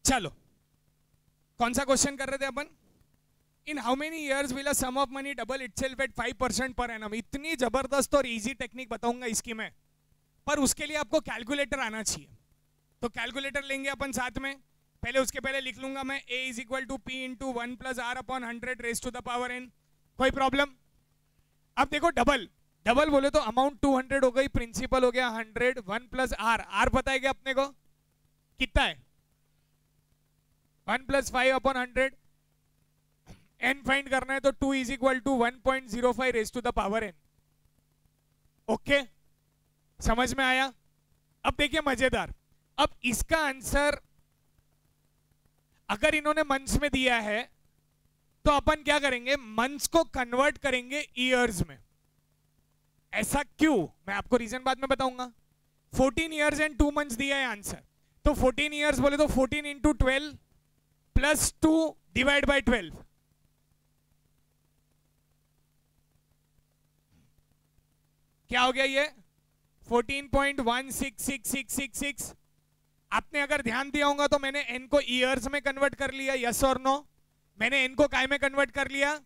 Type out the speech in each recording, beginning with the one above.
चलो कौन सा क्वेश्चन कर रहे थे अपन? In how many years will a sum of money double itself at 5% per annum. इतनी जबरदस्त और इजी टेक्निक बताऊंगा इसकी मैं, पर उसके लिए आपको कैलकुलेटर आना चाहिए। तो कैलकुलेटर लेंगे अपन साथ में। पहले उसके पहले लिख लूंगा मैं a is equal to P into 1 plus R upon 100 raise to the power n। कोई प्रॉब्लम? अब देखो डबल डबल बोले तो अमाउंट 200 हो गई, प्रिंसिपल हो गया 100, 1 प्लस आर, आर पता है क्या अपने को कितना है? 1 प्लस 5 अपॉन 100। n फाइंड करना है तो 2 is equal to 1.05 raise to the power n। Okay, समझ में आया? अब देखिए मजेदार, अब इसका आंसर अगर इन्होंने मंथ्स में दिया है तो अपन क्या करेंगे, मंथ्स को कन्वर्ट करेंगे ईयर्स में। ऐसा क्यों, मैं आपको रीजन बाद में बताऊंगा। 14 इयर्स एंड 2 मंथ्स दिया है आंसर, तो 14 इयर्स बोले तो 14 इंटू 12 प्लस 2 डिवाइड बाय 12। क्या हो गया ये? 14.166666। आपने अगर ध्यान दिया होगा तो मैंने n को ईयर्स में कन्वर्ट कर लिया, यस और नो? मैंने n को काय में कन्वर्ट कर लिया?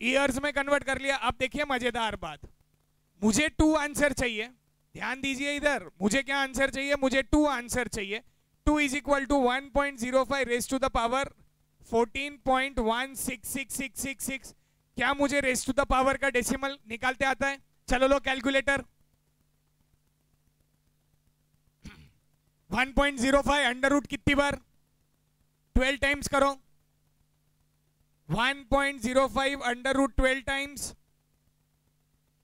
ईयर्स में कन्वर्ट कर लिया। अब देखिए मजेदार बात, मुझे 2 आंसर चाहिए, ध्यान दीजिए इधर, मुझे क्या आंसर चाहिए? मुझे 2 आंसर चाहिए। 2 is equal to 1.05 raise to the power 14.166666। क्या मुझे रेज टू द पावर का डेसिमल निकालते आता है? चलो लो कैलकुलेटर। 1.05 अंडर रूट कितनी बार? 12 टाइम्स करो। 1.05 अंडर रूट 12 टाइम्स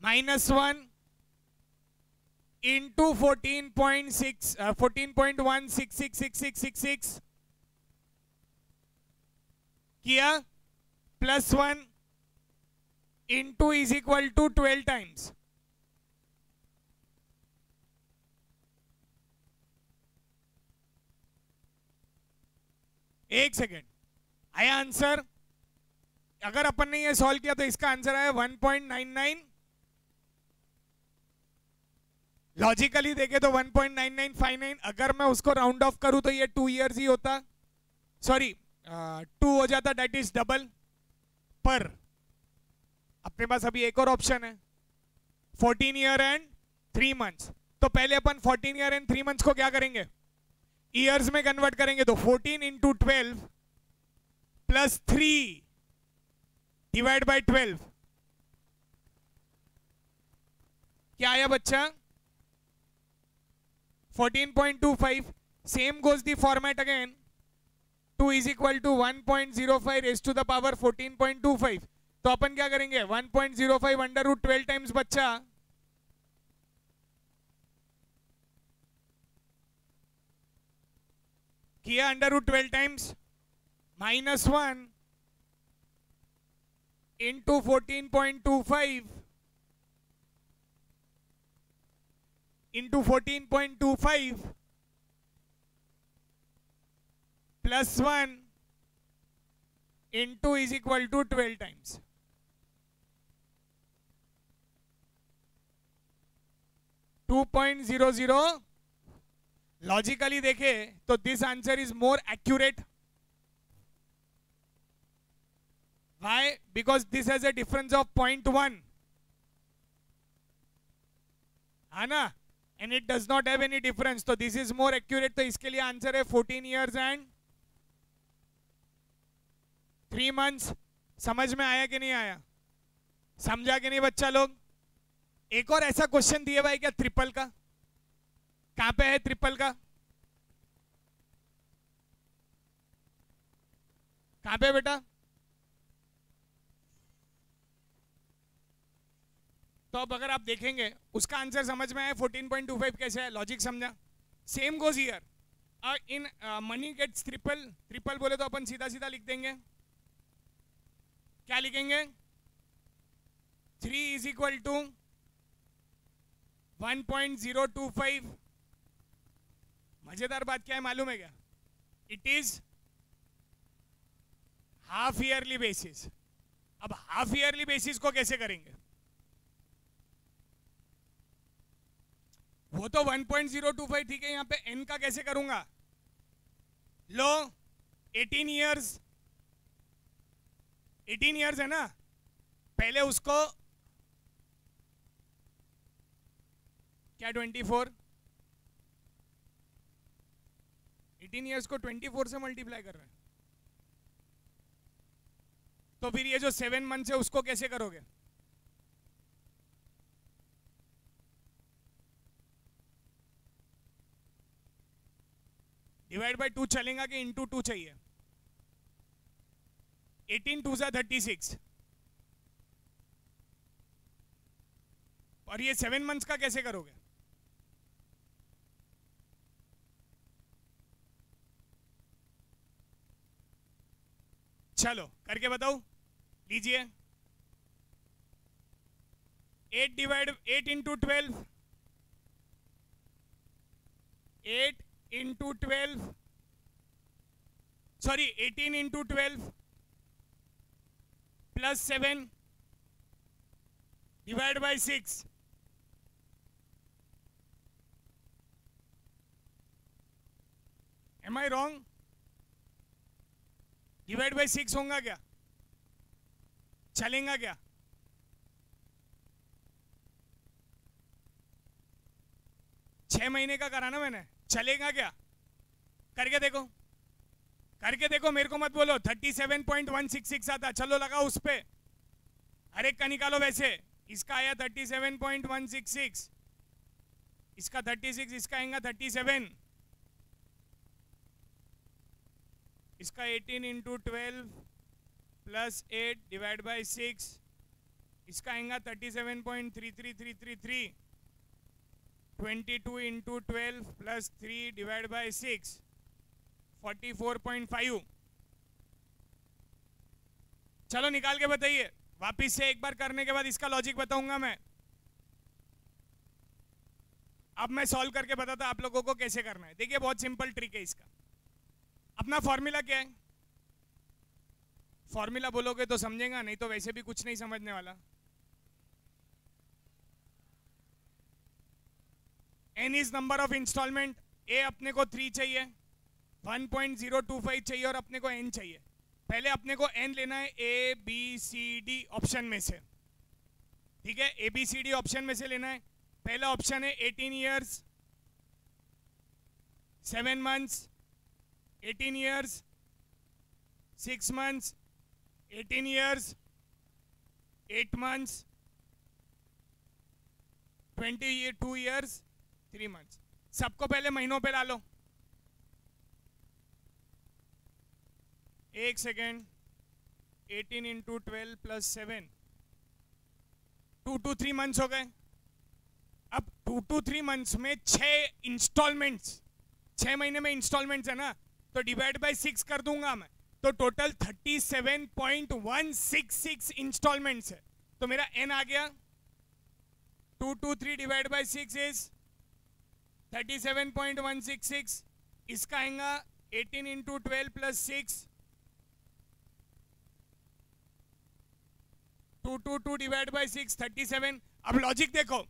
-1 इंटू 14.166666 किया, +1 into is equal to 12 times. एक सेकेंड, आया आंसर? अगर अपन ने ये सॉल्व किया तो इसका आंसर आया 1.99। लॉजिकली देखे तो 1.9959। अगर मैं उसको राउंड ऑफ करूं तो ये 2 इयर्स ही होता, सॉरी 2 हो जाता, दैट इज डबल। पर अपने पास अभी एक और ऑप्शन है, 14 ईयर एंड 3 मंथ्स। तो पहले अपन 14 ईयर एंड 3 मंथ्स को क्या करेंगे? ईयर्स में कन्वर्ट करेंगे। तो 14 इंटू 12 प्लस 3 डिवाइड बाय 12। क्या आया बच्चा? 14.25। Same goes the format again. 2 is equal to 1.05 raise to the power 14.25। तो अपन क्या करेंगे? 1.05 अंडर रूट 12 टाइम्स बच्चा, किया under root 12 times, -1 into 14.25 into 14.25 +1 into is equal to 12 times. $2.00। Logically देखे तो this answer is more accurate. Why? Because this has a difference of 0.1, है ना, and it does not have any difference, तो this is more accurate। तो इसके लिए answer है 14 years and 3 months। समझ में आया कि नहीं आया? समझा कि नहीं बच्चा लोग? एक और ऐसा क्वेश्चन दिया भाई क्या ट्रिपल का? कहां पे है ट्रिपल का? कहां पे बेटा? तो अब अगर आप देखेंगे उसका आंसर समझ में आया 14.25 कैसे है, लॉजिक समझा? Same goes here. In money gets triple, triple बोले तो अपन सीधा सीधा लिख देंगे। क्या लिखेंगे? 3 इज इक्वल टू 1.025। मजेदार बात क्या है मालूम है क्या? It is half yearly basis. अब हाफ ईयरली बेसिस को कैसे करेंगे? वो तो 1.025 ठीक है, यहां पे n का कैसे करूंगा? लो 18 इयर्स, 18 इयर्स है ना, पहले उसको क्या 24, 18 इयर्स को 24 से मल्टीप्लाई कर रहे हैं, तो फिर ये जो 7 मंथ्स है उसको कैसे करोगे? डिवाइड बाय 2 चलेगा कि इंटू 2 चाहिए? 18 2 36, और ये 7 मंथ्स का कैसे करोगे? चलो करके बताओ, लीजिए 8 इंटू 12, 8 इंटू 12, sorry 18 into 12 plus 7 divide by 6, am I wrong? Divide by 6 होगा क्या? चलेगा क्या? छह महीने का करा ना मैंने, चलेगा क्या? करके देखो, करके देखो, मेरे को मत बोलो। 37.166 आता, चलो लगाओ उस पे, हर एक का निकालो। वैसे इसका आया 37.166, इसका 36, इसका आएगा 37, इसका 18 इंटू 12 प्लस 8 डिवाइड बाई 6, इसका आएगा 37.33333, 22 इंटू 12 प्लस 3 डिवाइड बाई 6, 44.5। चलो निकाल के बताइए वापिस से, एक बार करने के बाद इसका लॉजिक बताऊंगा मैं। अब मैं सॉल्व करके बताता आप लोगों को कैसे करना है। देखिए बहुत सिंपल ट्रिक है इसका। अपना फॉर्मूला क्या है? फॉर्मूला बोलोगे तो समझेगा, नहीं तो वैसे भी कुछ नहीं समझने वाला। n is number of instalment, a अपने को 3 चाहिए, 1.025 चाहिए और अपने को n चाहिए। पहले अपने को n लेना है a b c d option में से, ठीक है? a b c d option में से लेना है। पहला ऑप्शन है 18 years 7 months, 18 years 6 months, 18 years 8 months, 22 years 3 months। सबको पहले महीनों पे डालो। एक second, 18 into 12 plus 7, 2 to 3 months हो गए। अब 2 to 3 मंथ्स में 6 इंस्टॉलमेंट्स, 6 महीने में इंस्टॉलमेंट्स है ना, तो डिवाइड बाय 6 कर दूंगा मैं, तो टोटल 37.166 इंस्टॉलमेंट्स है। तो मेरा n आ गया 223 डिवाइड बाय 6 इज 37.166। इसका आएगा 18 इंटू 12 प्लस 6, 222 डिवाइड बाय 6 37। अब लॉजिक देखो,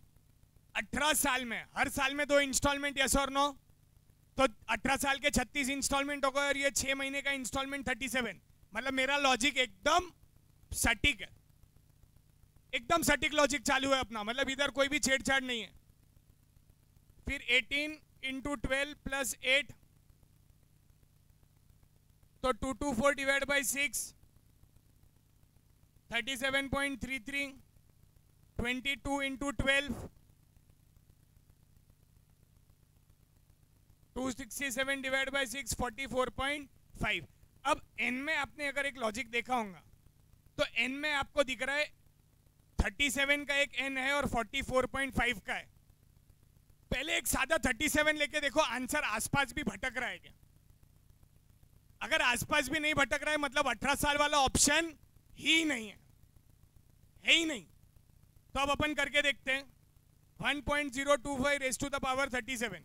18 साल में हर साल में 2 इंस्टॉलमेंट, यस और नो? तो 18 साल के 36 इंस्टॉलमेंट हो गए और ये 6 महीने का इंस्टॉलमेंट 37। मतलब मेरा लॉजिक एकदम सटीक है, एकदम सटीक लॉजिक चालू है अपना, मतलब इधर कोई भी छेड़छाड़ नहीं है। फिर 18 इंटू 12 प्लस 8, तो 224 divide by 6 37.33, 22 into 12 267 divide by 6 44.5। अब n में आपने अगर एक लॉजिक देखा होगा तो n में आपको दिख रहा है 37 का एक n है और 44.5 का है। पहले एक सादा 37 लेके देखो, आंसर आसपास भी भटक रहा है क्या? अगर आसपास भी नहीं भटक रहा है मतलब 18 साल वाला ऑप्शन ही नहीं है, है ही नहीं। तो अब अपन करके देखते हैं। 1.025 raise to the power 37,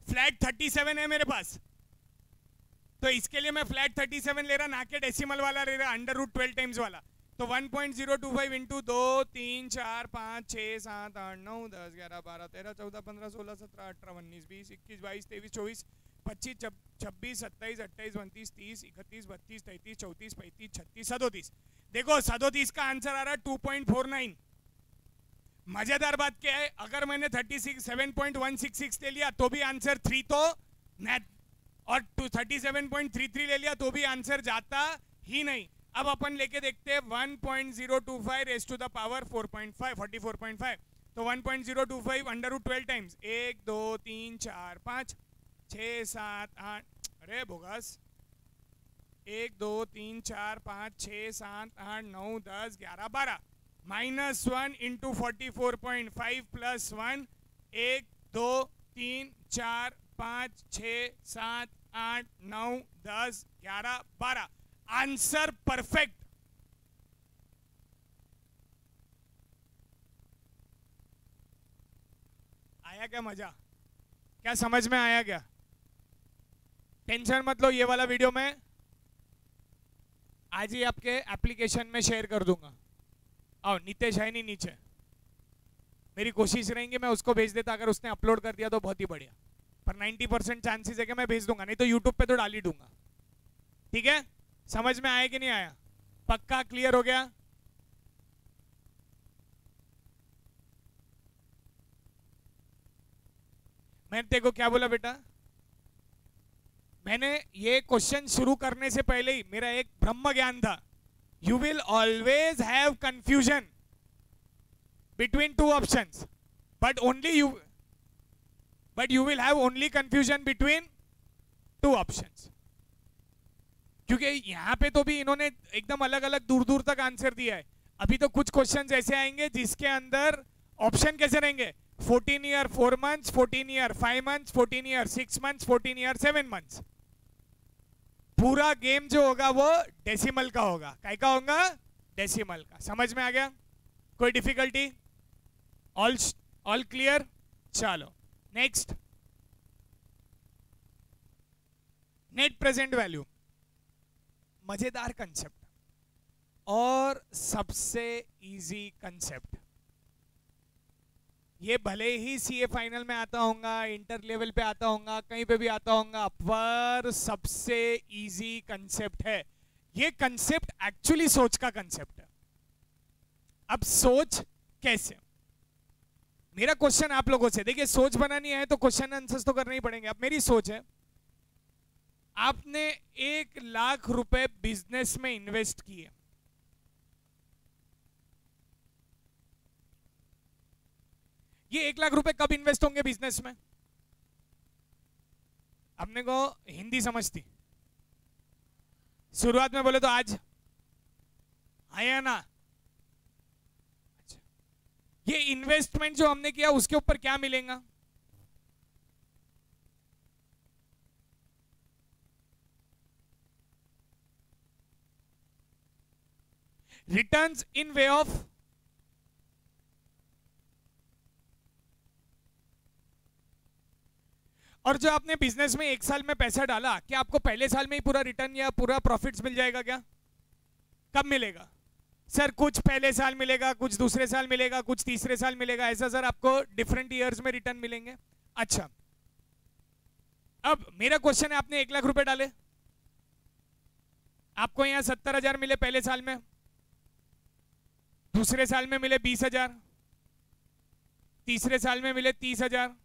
flat 37 है मेरे पास, तो इसके लिए मैं फ्लैट 37 ले रहा, ना के डेसिमल वाला ले रहा, अंडर रूट 12 टाइम्स वाला। तो 1.025 इंटू 2 3 4 5 6 7 8 9 10 11 12 13 14 15 16 17 18 19 20 21 22 23 24 25, 26, 27, 28, 29, 30, 31, 32, 33, 34, 35, 36, 37। देखो 37 का आंसर आ रहा है 2.49। मजेदार बात क्या है, अगर मैंने 37.166 ले लिया तो भी आंसर 3 तो और 37.33 ले लिया तो भी आंसर जाता ही नहीं। अब अपन लेके देखते हैं 1.025 रेज़ टू द पावर 44.5। तो 1.025 अंडर रूट 12 टाइम्स 1 2 3 4 5 6 7 8, अरे bogus, 1 2 3 4 5 6 7 8 9 10 11 12 -1 into 44.5 plus 1 1 2 3 4 5 6 7 8 9 10 11 12 answer perfect. आया क्या मजा? क्या समझ में आया क्या? टेंशन मत लो, ये वाला वीडियो मैं आज ही आपके एप्लीकेशन में शेयर कर दूंगा। आओ, नितेश है नहीं नीचे, मेरी कोशिश रहेंगी मैं उसको भेज देता, अगर उसने अपलोड कर दिया तो बहुत ही बढ़िया, पर 90% चांसेस है कि मैं भेज दूंगा, नहीं तो यूट्यूब पे तो डाल ही दूंगा। ठीक है, समझ में आया कि नहीं आया? पक्का क्लियर हो गया? मैंने तेरे को क्या बोला बेटा, मैंने ये क्वेश्चन शुरू करने से पहले ही मेरा एक ब्रह्म ज्ञान था, you will always have confusion between two options but you will have only confusion between two options. क्योंकि यहां पे तो भी इन्होंने एकदम अलग अलग दूर दूर तक आंसर दिया है। अभी तो कुछ क्वेश्चंस ऐसे आएंगे जिसके अंदर ऑप्शन कैसे रहेंगे, 14 year 4 months, 14 year 5 months, 14 year 6 months, 14 year 7 months. पूरा गेम जो होगा वो डेसिमल का होगा। काय का होगा? डेसिमल का। समझ में आ गया? कोई डिफिकल्टी? All clear? चलो नेक्स्ट, नेट प्रेजेंट वैल्यू, मजेदार कंसेप्ट और सबसे इजी कंसेप्ट। ये भले ही सीए फाइनल में आता होगा, इंटर लेवल पे आता होगा, कहीं पे भी आता होगा, पर सबसे इजी कंसेप्ट है। ये कंसेप्ट एक्चुअली सोच का कंसेप्ट है। अब सोच कैसे? मेरा क्वेश्चन आप लोगों से, देखिए सोच बनानी है तो क्वेश्चन आंसर्स तो करने ही पड़ेंगे। अब मेरी सोच है, आपने 1 लाख रुपए बिजनेस में इन्वेस्ट किए, ये 1 लाख रुपए कब इन्वेस्ट होंगे बिजनेस में? अपने को हिंदी समझती, शुरुआत में बोले तो आज आया ना। अच्छा, ये इन्वेस्टमेंट जो हमने किया उसके ऊपर क्या मिलेगा? रिटर्न्स इन वे ऑफ और जो आपने बिजनेस में 1 साल में पैसा डाला, क्या आपको पहले साल में ही पूरा रिटर्न या पूरा प्रॉफिट्स मिल जाएगा क्या? कब मिलेगा सर? कुछ पहले साल मिलेगा, कुछ दूसरे साल मिलेगा, कुछ तीसरे साल मिलेगा, ऐसा सर आपको डिफरेंट ईयर्स में रिटर्न मिलेंगे। अच्छा, अब मेरा क्वेश्चन है, आपने 1 लाख रुपए डाले, आपको यहां 70,000 मिले पहले साल में, दूसरे साल में मिले 20,000, तीसरे साल में मिले 30,000।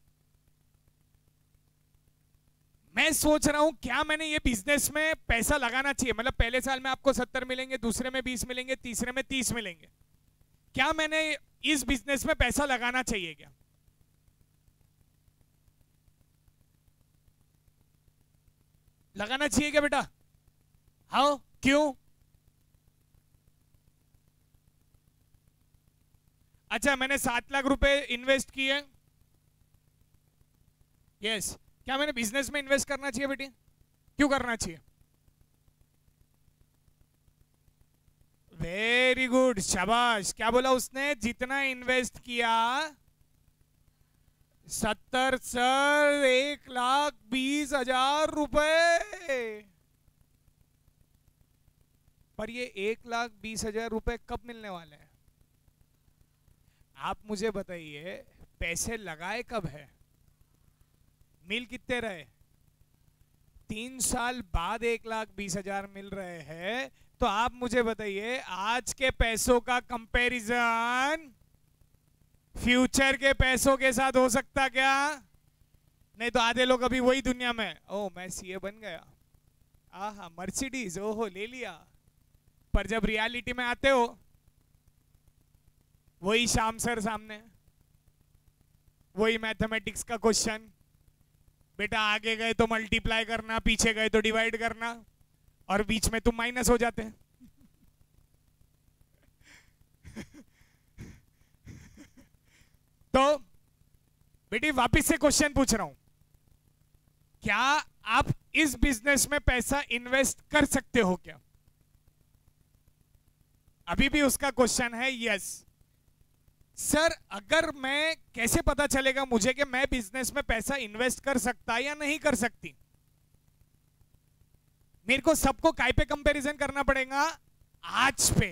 मैं सोच रहा हूं क्या मैंने ये बिजनेस में पैसा लगाना चाहिए, मतलब पहले साल में आपको 70 मिलेंगे, दूसरे में 20 मिलेंगे, तीसरे में 30 मिलेंगे, क्या मैंने इस बिजनेस में पैसा लगाना चाहिए क्या? लगाना चाहिए क्या बेटा? हाँ, क्यों? अच्छा, मैंने 7 लाख रुपए इन्वेस्ट किए, यस, क्या मैंने बिजनेस में इन्वेस्ट करना चाहिए बेटी? क्यों करना चाहिए? वेरी गुड, शाबाश। क्या बोला उसने? जितना इन्वेस्ट किया 70 सर 1,20,000 रुपए, पर ये 1,20,000 रुपए कब मिलने वाले हैं? आप मुझे बताइए, पैसे लगाए कब है? मिल कितने रहे? 3 साल बाद 1,20,000 मिल रहे हैं, तो आप मुझे बताइए आज के पैसों का कंपैरिजन फ्यूचर के पैसों के साथ हो सकता क्या? नहीं तो आधे लोग अभी वही दुनिया में, ओ मैं सीए बन गया, आहा मर्सिडीज, ओहो ले लिया। पर जब रियलिटी में आते हो वही शाम सर सामने, वही मैथमेटिक्स का क्वेश्चन, बेटा आगे गए तो मल्टीप्लाई करना, पीछे गए तो डिवाइड करना, और बीच में तुम माइनस हो जाते हैं। तो बेटी वापिस से क्वेश्चन पूछ रहा हूं, क्या आप इस बिजनेस में पैसा इन्वेस्ट कर सकते हो क्या? अभी भी उसका क्वेश्चन है यस। सर अगर मैं, कैसे पता चलेगा मुझे कि मैं बिजनेस में पैसा इन्वेस्ट कर सकता या नहीं कर सकती? मेरे को सबको काय पे कंपैरिजन करना पड़ेगा? आज पे,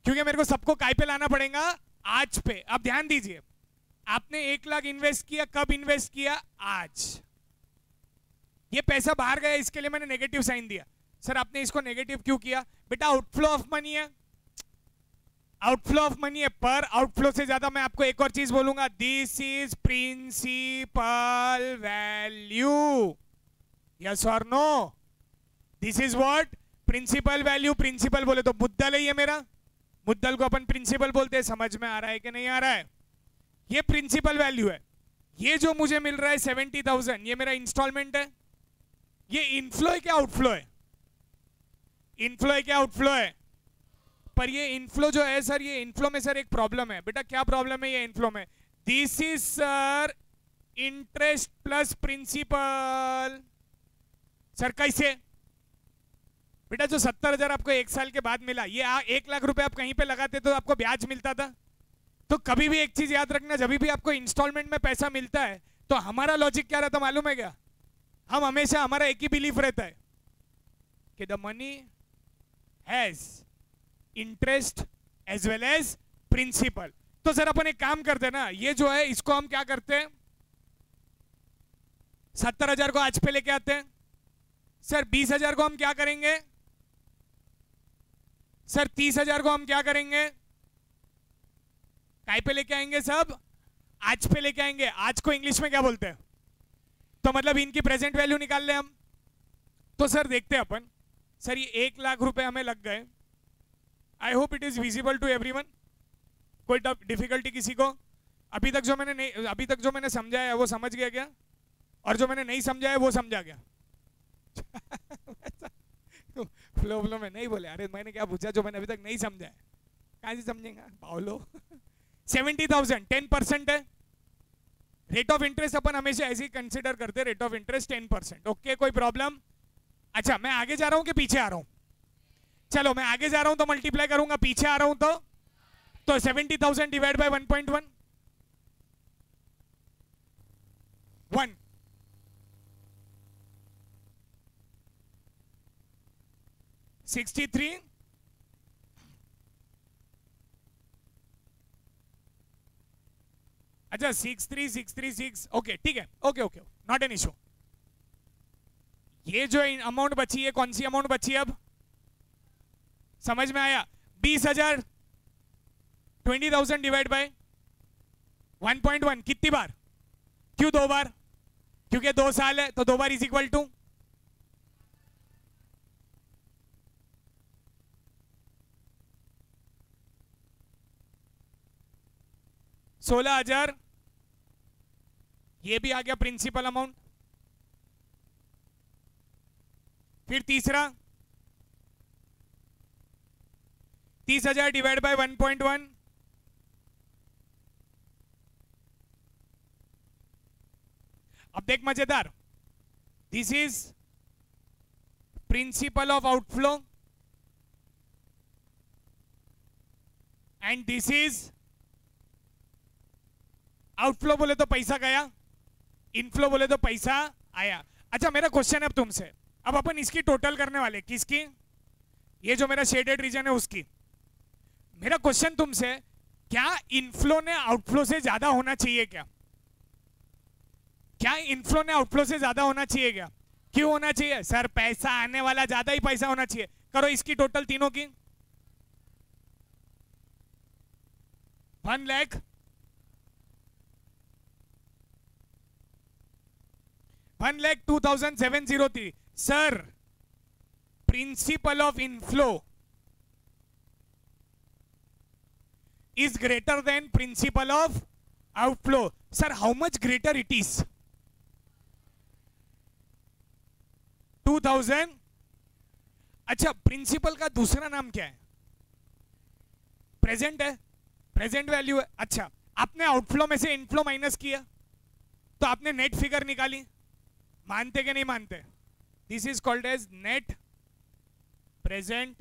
क्योंकि मेरे को सबको काय पे लाना पड़ेगा? आज पे। अब ध्यान दीजिए, आपने 1 लाख इन्वेस्ट किया, कब इन्वेस्ट किया? आज। ये पैसा बाहर गया, इसके लिए मैंने नेगेटिव साइन दिया। सर आपने इसको नेगेटिव क्यों किया? बेटा आउटफ्लो ऑफ मनी है, आउटफ्लो ऑफ मनी है। पर आउटफ्लो से ज्यादा मैं आपको एक और चीज बोलूंगा, this is principal value. Yes और no? This is what? Principal value. Principal बोले तो मुद्दल है ये मेरा, मुद्दल को अपन प्रिंसिपल बोलते हैं। समझ में आ रहा है कि नहीं आ रहा है? ये प्रिंसिपल वैल्यू है। ये जो मुझे मिल रहा है 70,000, ये मेरा इंस्टॉलमेंट है। ये इनफ्लो है क्या आउटफ्लो है? इनफ्लो है क्या आउटफ्लो है? पर ये इनफ्लो जो है सर, ये इनफ्लो में सर एक प्रॉब्लम है। बेटा क्या प्रॉब्लम है ये इनफ्लो में? This is sir interest plus principal. Sir कैसे? बेटा जो 70,000 आपको 1 साल के बाद मिला, ये 1 लाख रुपए आप कहीं पे लगाते तो आपको ब्याज मिलता था। तो कभी भी एक चीज याद रखना, जब भी आपको इंस्टॉलमेंट में पैसा मिलता है तो हमारा लॉजिक क्या रहता मालूम है क्या? हम हमेशा, हमारा एक ही बिलीफ रहता है कि the money has interest as well as principal. तो सर अपन एक काम करते हैं ना, ये जो है इसको हम क्या करते हैं, 70,000 को आज पे लेके आते हैं। सर 20,000 को हम क्या करेंगे? सर 30,000 को हम क्या करेंगे? काय पे लेके आएंगे? सब आज पे लेके आएंगे। आज को इंग्लिश में क्या बोलते हैं? तो मतलब इनकी प्रेजेंट वैल्यू निकाल ले हम। तो सर देखते हैं अपन। सर ये 1 लाख रुपए हमें लग गए। I hope it is visible to everyone. कोई डिफिकल्टी किसी को? अभी तक जो मैंने समझाया है वो समझ गया क्या? और जो मैंने नहीं समझाया वो समझा गया? फ्लो में नहीं बोले। अरे मैंने क्या पूछा जो मैंने अभी तक नहीं समझा है? कहां से समझेगा पाओलो? 70,000 10% है। रेट ऑफ इंटरेस्ट अपन हमेशा ऐसे ही कंसिडर करते हैं, रेट ऑफ इंटरेस्ट 10%। ओके कोई प्रॉब्लम? अच्छा मैं आगे जा रहा हूं कि पीछे आ रहा हूं? चलो मैं आगे जा रहा हूं तो मल्टीप्लाई करूंगा, पीछे आ रहा हूं तो 70,000 डिवाइड बाय 1.1 1 63 अच्छा 63636 ओके ठीक है, okay okay not an issue. ये जो अमाउंट बची है, कौन सी अमाउंट बची है? अब समझ में आया? 20,000 20,000 डिवाइड बाय 1.1 कितनी बार? क्यों 2 बार? क्योंकि 2 साल है तो 2 बार इज इक्वल टू 16,000। ये भी आ गया प्रिंसिपल अमाउंट। फिर तीसरा 30,000 डिवाइड बाय 1.1 अब देख मजेदार, this is principle of outflow and this is outflow. बोले तो पैसा गया, इनफ्लो बोले तो पैसा आया। अच्छा मेरा क्वेश्चन है अब तुमसे, अब अपन इसकी टोटल करने वाले। किसकी? ये जो मेरा शेडेड रीजन है उसकी। मेरा क्वेश्चन तुमसे, क्या इनफ्लो ने आउटफ्लो से ज्यादा होना चाहिए क्या? क्या इनफ्लो ने आउटफ्लो से ज्यादा होना चाहिए क्या? क्यों होना चाहिए सर? पैसा आने वाला, ज्यादा ही पैसा होना चाहिए। करो इसकी टोटल तीनों की 1 lakh 1,02,703। Sir principle of inflow is greater than principle of outflow. Sir, how much greater it is? 2000। अच्छा, प्रिंसिपल का दूसरा नाम क्या है? प्रेजेंट है, प्रेजेंट वैल्यू है। अच्छा, आपने आउटफ्लो में से इनफ्लो माइनस किया तो आपने नेट फिगर निकाली। मानते कि नहीं मानते? This is called as net present.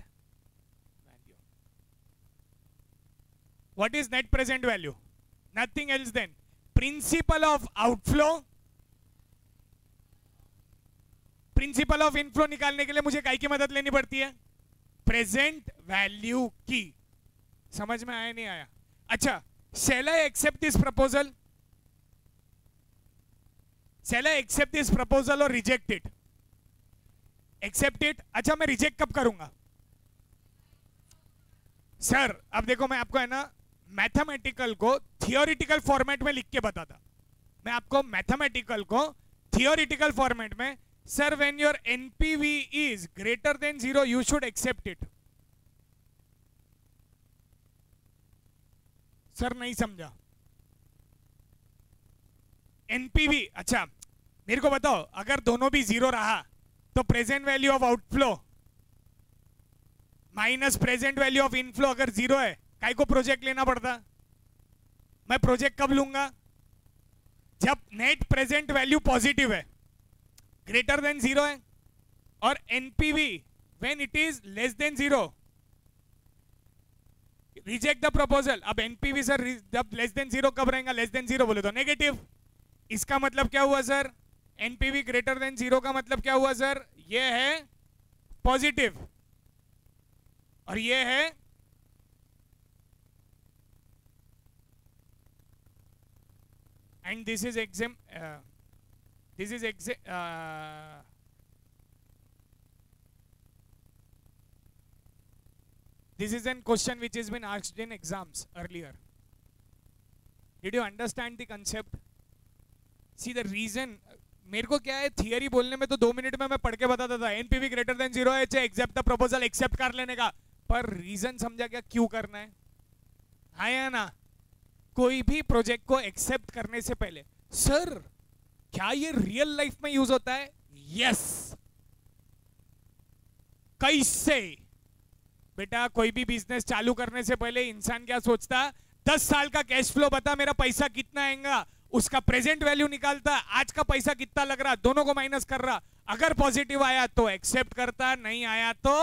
What is net present value? Nothing else than principal of outflow। Principle of inflow निकालने के लिए मुझे काय की मदद लेनी पड़ती है? प्रेजेंट वैल्यू की। समझ में आया नहीं आया? अच्छा, shall I accept this proposal? Shall I accept this proposal or reject it? Accept it। अच्छा, मैं रिजेक्ट कब करूंगा? सर अब देखो, मैं आपको है ना मैथमेटिकल को थियोरिटिकल फॉर्मेट में लिख के बताता। मैं आपको मैथमेटिकल को थियोरिटिकल फॉर्मेट में, sir when your NPV is greater than 0 you should accept it. Sir नहीं समझा। एनपीवी, अच्छा मेरे को बताओ, अगर दोनों भी 0 रहा तो present value of outflow minus present value of inflow अगर 0 है, काय को प्रोजेक्ट लेना पड़ता? मैं प्रोजेक्ट कब लूंगा? जब नेट प्रेजेंट वैल्यू पॉजिटिव है, ग्रेटर देन 0 है, और NPV when it is less than 0 reject the proposal. अब एनपीवी सर जब लेस देन 0 कब रहेगा? लेस देन 0 बोले तो नेगेटिव। इसका मतलब क्या हुआ सर? एनपीवी ग्रेटर देन 0 का मतलब क्या हुआ सर? ये है पॉजिटिव और ये है and this is this is this is an question which has been asked in exams earlier. Did you understand the concept? See the reason, मेरे को क्या है, थियरी बोलने में तो 2 मिनट में मैं पढ़ के बताता था एनपीवी ग्रेटर देन 0 है, एक्सेप्ट द प्रपोजल, एक्सेप्ट कर लेने का। पर रीजन समझा क्या क्यों करना है? हाँ या ना? कोई भी प्रोजेक्ट को एक्सेप्ट करने से पहले, सर क्या ये रियल लाइफ में यूज होता है? यस। कैसे? बेटा कोई भी बिजनेस चालू करने से पहले इंसान क्या सोचता? 10 साल का कैश फ्लो बता, मेरा पैसा कितना आएगा, उसका प्रेजेंट वैल्यू निकालता, आज का पैसा कितना लग रहा, दोनों को माइनस कर रहा। अगर पॉजिटिव आया तो एक्सेप्ट करता, नहीं आया तो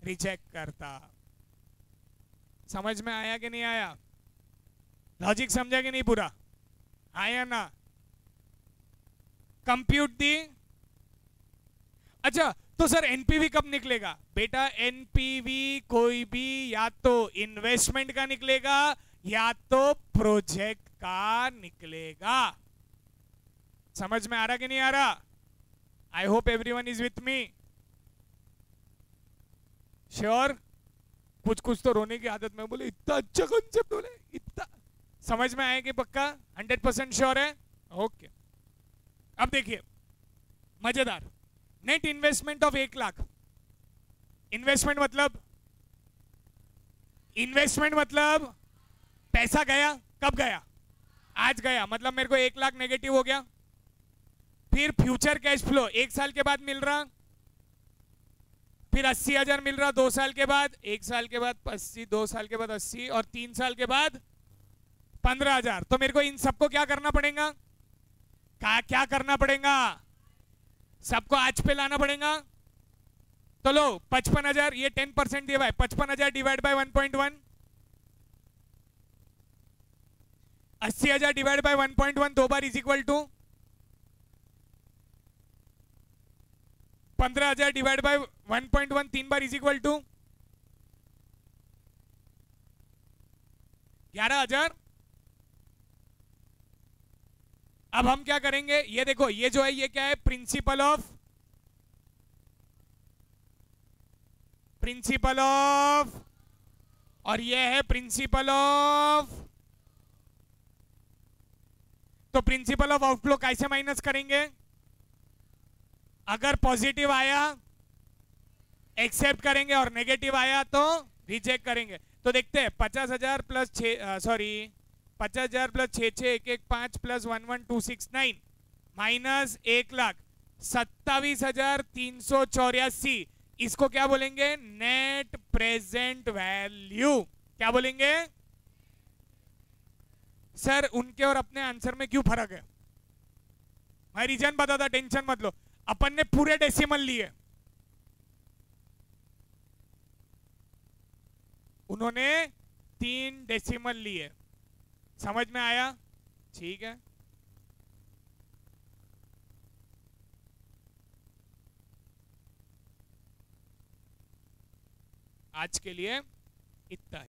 रिजेक्ट करता। समझ में आया कि नहीं आया? लॉजिक समझा कि नहीं पूरा? आया ना? कंप्यूट दी। अच्छा तो सर एनपीवी कब निकलेगा? बेटा एनपीवी कोई भी या तो इन्वेस्टमेंट का निकलेगा या तो प्रोजेक्ट का निकलेगा। समझ में आ रहा कि नहीं आ रहा? I hope everyone is with me. Sure? कुछ कुछ तो रोने की आदत में बोले, इतना अच्छा कॉन्सेप्ट बोले, इतना समझ में आया कि पक्का 100% श्योर है? ओके। अब देखिए मजेदार, net investment of 1 lakh. Investment मतलब पैसा गया, कब गया? आज गया, मतलब मेरे को 1 लाख नेगेटिव हो गया। फिर फ्यूचर कैश फ्लो 1 साल के बाद मिल रहा, फिर 80,000 मिल रहा 2 साल के बाद, 1 साल के बाद 80, 2 साल के बाद 80 और 3 साल के बाद 15,000। तो मेरे को इन सबको क्या करना पड़ेगा? क्या करना पड़ेगा? सबको आज पे लाना पड़ेगा। तो लो 55,000, ये 10% दिया भाई, 55,000 डिवाइड बाय 1.1, 80,000 डिवाइड बाय 1.1 दो बार is equal to 15,000 divide by 1.1 3 बार इज इक्वल टू 11,000। अब हम क्या करेंगे? ये देखो, ये जो है ये क्या है? प्रिंसिपल ऑफ प्रिंसिपल ऑफ, और ये है प्रिंसिपल ऑफ। तो प्रिंसिपल ऑफ आउटफ्लो कैसे माइनस करेंगे? अगर पॉजिटिव आया एक्सेप्ट करेंगे और नेगेटिव आया तो रिजेक्ट करेंगे। तो देखते हैं 50,000 प्लस 50,000 प्लस 6,6,1,1,5 प्लस 11,269 माइनस 1,27,384। इसको क्या बोलेंगे? Net present value. क्या बोलेंगे सर? उनके और अपने आंसर में क्यों फर्क है? मैं रीजन बताता, टेंशन मत लो। अपन ने पूरे डेसिमल लिए, उन्होंने 3 डेसिमल लिए। समझ में आया? ठीक है। आज के लिए इतना ही।